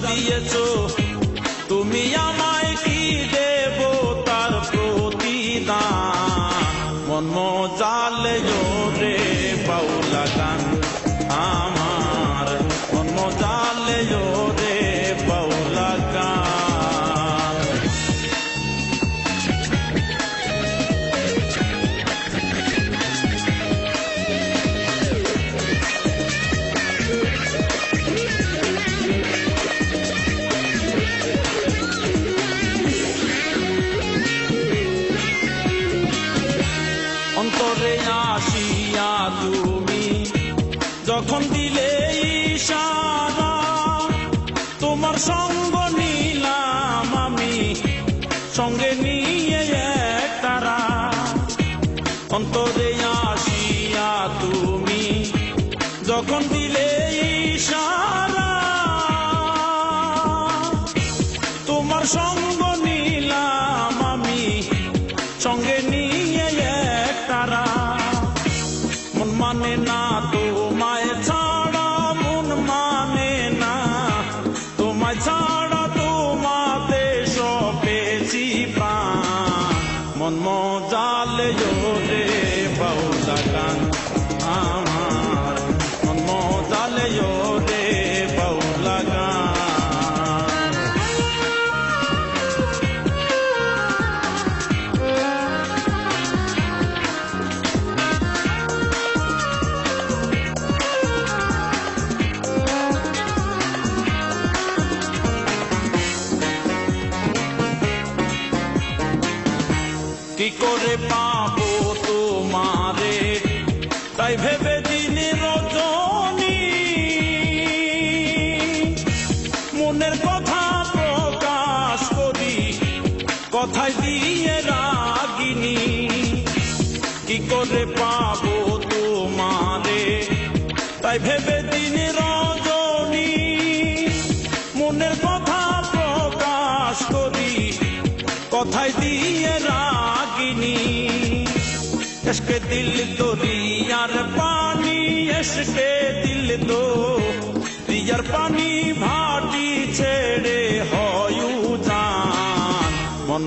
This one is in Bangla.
দিয়েছো তুমি আমায়, কি দেব তার প্রতিদান। মন মজালে রে বাউলা গান আমার, মন মজালে রে বাউলা গান। অন্তরে আসিয়া তুমি যখন দিলে ইশারা, তোমার সঙ্গ নিলাম আমি সঙ্গে নিয়ে এক তারা। অন্তরে আসিয়া তুমি যখন দিলে ইশারা, তোমার সঙ্গ নিলাম আমি সঙ্গে নিয়ে এক তারা। মন মানে না তোমায় ছাড়া, মন মানে না তোমায় ছাড়া, তোমাতে সপেছি প্রাণ। মন মজালে রে বাউলা গান আমার, মন মজালে রে বাউলা গান। কি করে পাবো তোমারে তাই ভেবে দিন রজনী, মনের কথা প্রকাশ করি কথায় দিয়ে রাগিনী। কি করে পাবো তোমারে তাই ভেবে দিন রজনী, মনের কথা প্রকাশ করি কথায় দিয়ে রাগিনী। এসকে দিল তো রিয়ার পানি, এসকে দিল তো রিয়ার পানি, ভাটি ছেড়ে হয় জান। মন